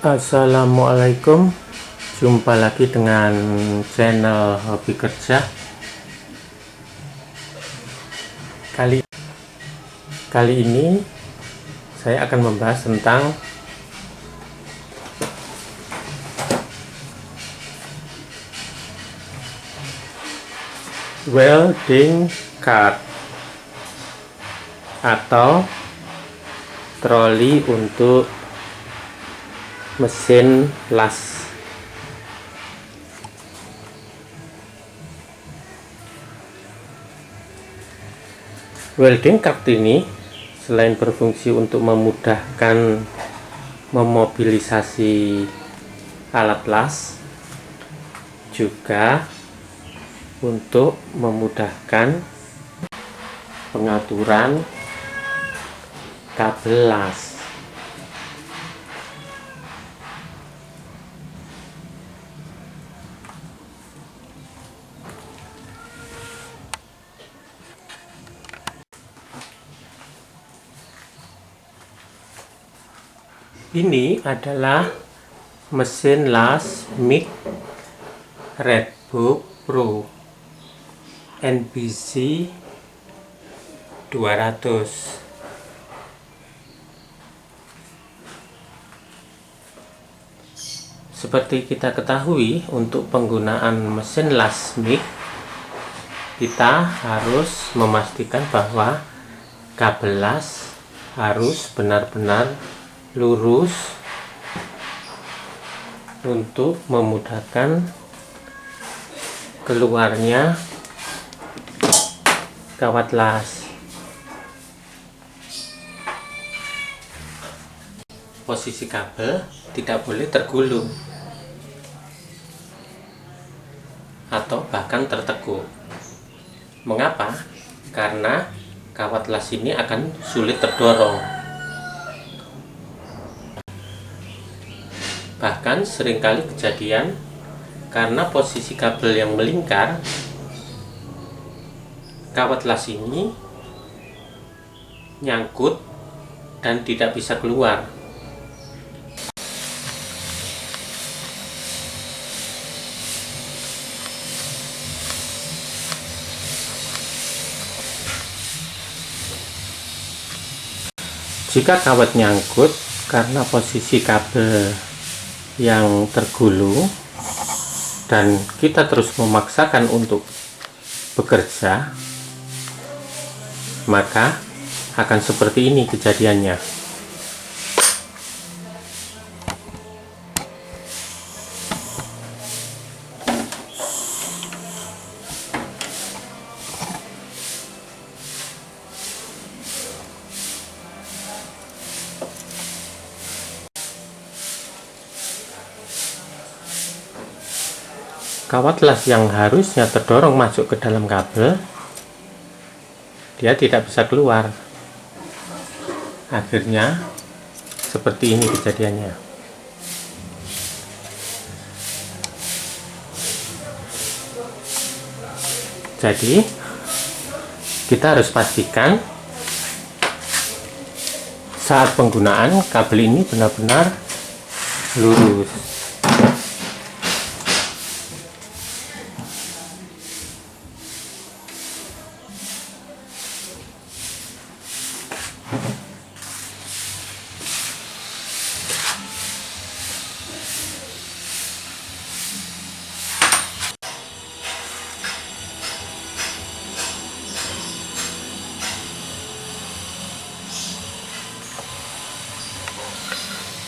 Assalamualaikum, jumpa lagi dengan channel Hobi Kerja. Kali ini saya akan membahas tentang welding cart atau troli untuk mesin las. Welding cart ini selain berfungsi untuk memudahkan memobilisasi alat las, juga untuk memudahkan pengaturan kabel las. Ini adalah mesin las MIG Redbook Pro NBC 200. Seperti kita ketahui, untuk penggunaan mesin las MIG, kita harus memastikan bahwa kabel las harus benar-benar lurus untuk memudahkan keluarnya kawat las. Posisi kabel tidak boleh tergulung atau bahkan tertekuk. Mengapa? Karena kawat las ini akan sulit terdorong. Bahkan seringkali kejadian karena posisi kabel yang melingkar, kawat las ini nyangkut dan tidak bisa keluar. Jika kawat nyangkut karena posisi kabel yang tergulung dan kita terus memaksakan untuk bekerja, maka akan seperti ini kejadiannya. Kawat las yang harusnya terdorong masuk ke dalam kabel, dia tidak bisa keluar. Akhirnya seperti ini kejadiannya. Jadi kita harus pastikan saat penggunaan kabel ini benar-benar lurus.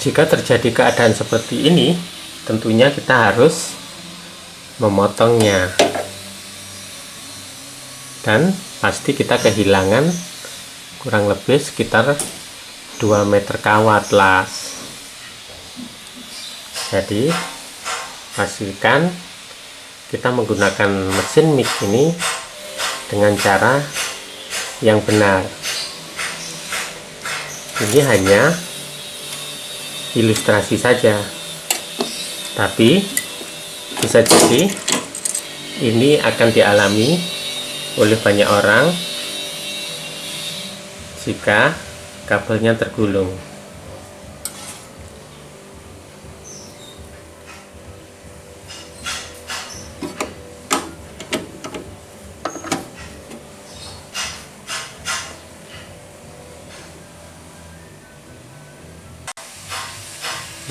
Jika terjadi keadaan seperti ini, tentunya kita harus memotongnya, dan pasti kita kehilangan kurang lebih sekitar 2 meter kawat las. Jadi pastikan kita menggunakan mesin MIG ini dengan cara yang benar. Ini hanya ilustrasi saja, tapi bisa jadi ini akan dialami oleh banyak orang jika kabelnya tergulung.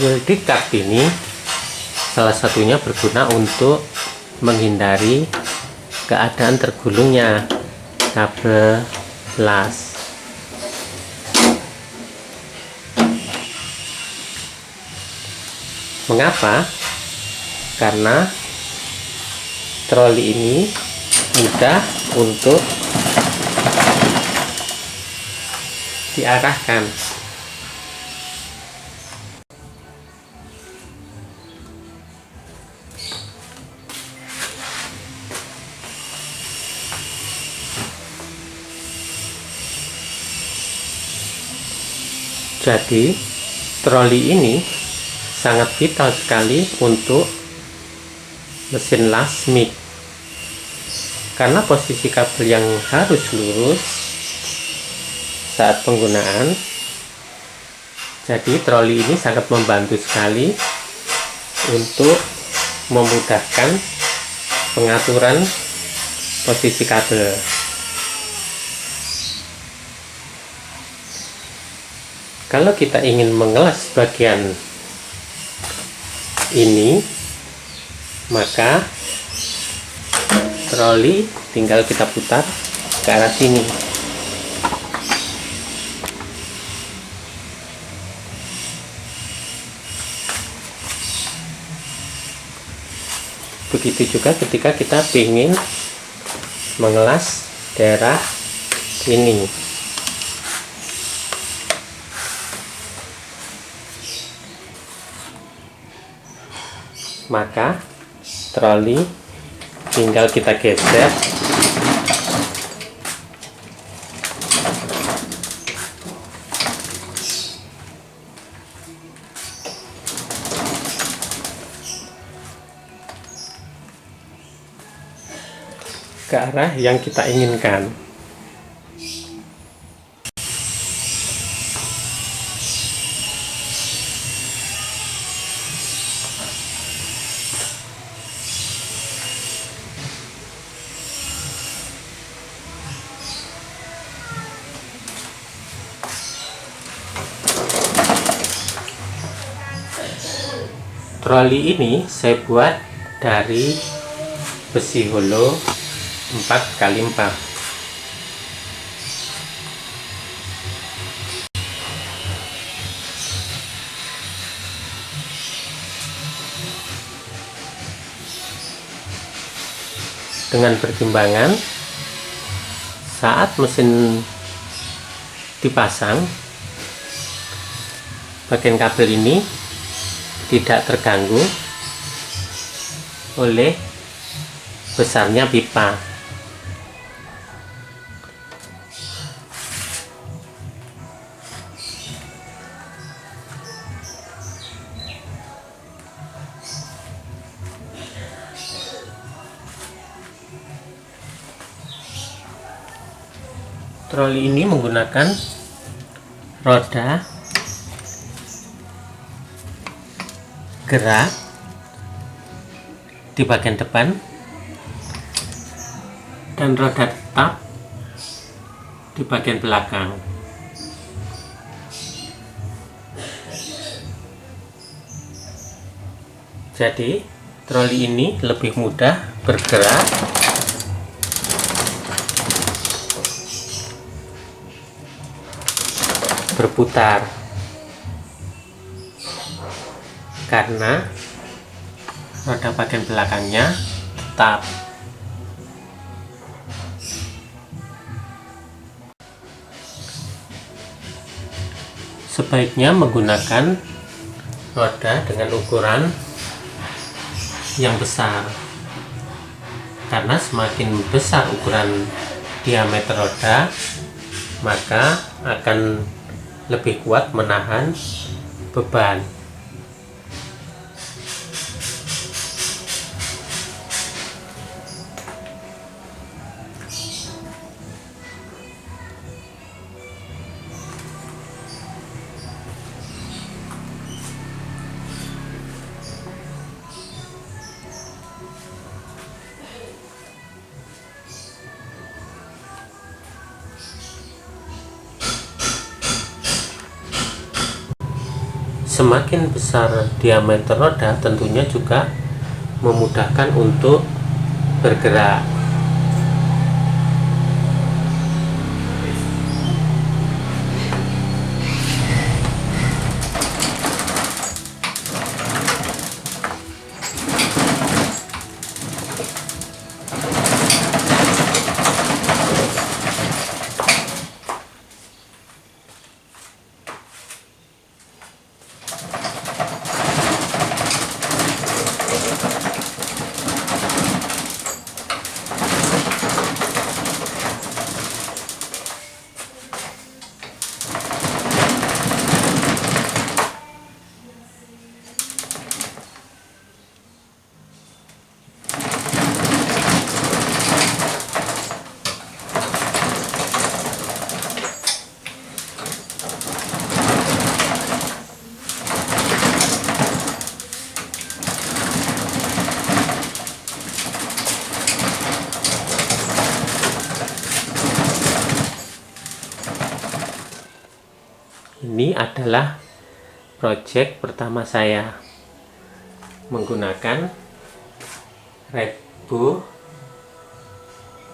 Welding card ini salah satunya berguna untuk menghindari keadaan tergulungnya kabel las. Mengapa? Karena troli ini mudah untuk diarahkan. Jadi troli ini sangat vital sekali untuk mesin las MIG, karena posisi kabel yang harus lurus saat penggunaan. Jadi troli ini sangat membantu sekali untuk memudahkan pengaturan posisi kabel. Kalau kita ingin mengelas bagian ini, maka troli tinggal kita putar ke arah sini. Begitu juga ketika kita ingin mengelas daerah ini. Maka troli tinggal kita geser ke arah yang kita inginkan. Troli ini saya buat dari besi holo 4x4. Dengan pertimbangan saat mesin dipasang, bagian kabel ini tidak terganggu oleh besarnya pipa. Troli ini menggunakan roda gerak di bagian depan dan roda tetap di bagian belakang. Jadi troli ini lebih mudah bergerak berputar karena roda bagian belakangnya tetap. Sebaiknya menggunakan roda dengan ukuran yang besar, karena semakin besar ukuran diameter roda, maka akan lebih kuat menahan beban. semakin besar diameter roda, tentunya juga memudahkan untuk bergerak. Ini adalah project pertama saya menggunakan Redbow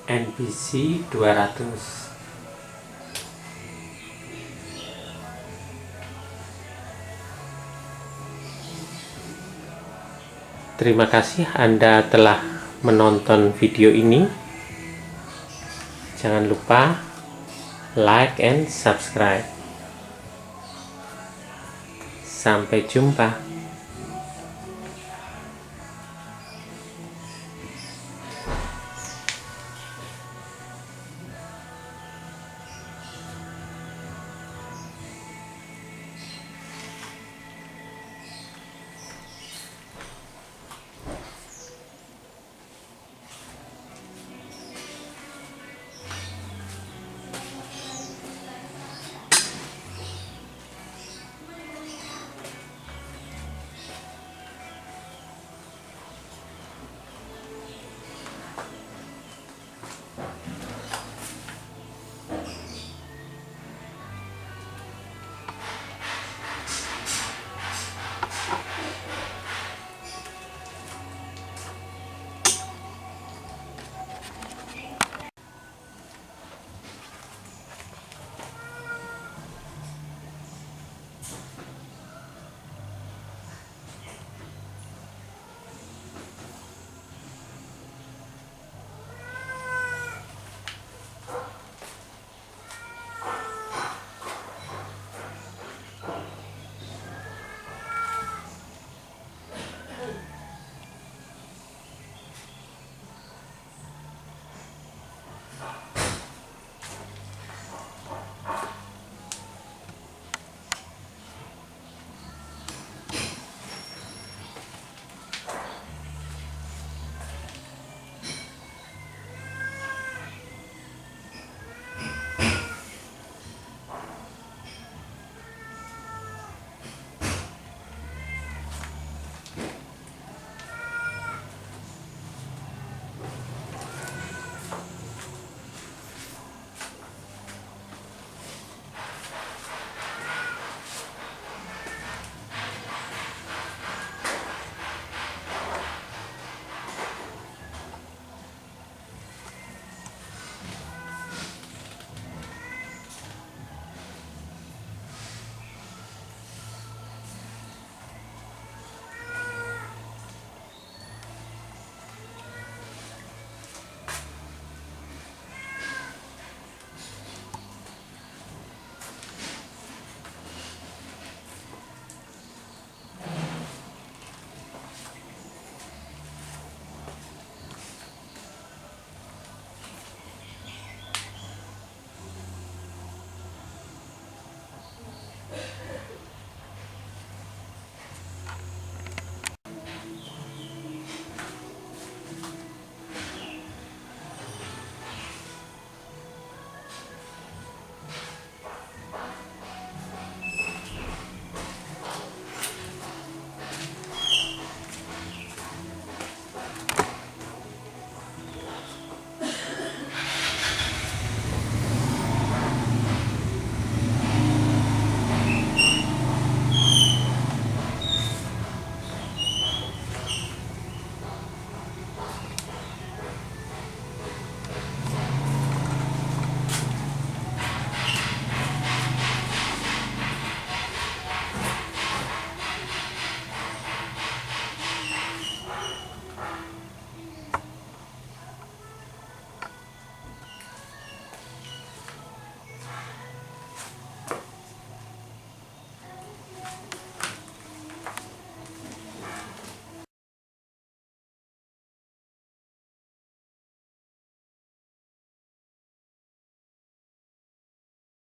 NBC 200. Terima kasih Anda telah menonton video ini. Jangan lupa like and subscribe. Sampai jumpa.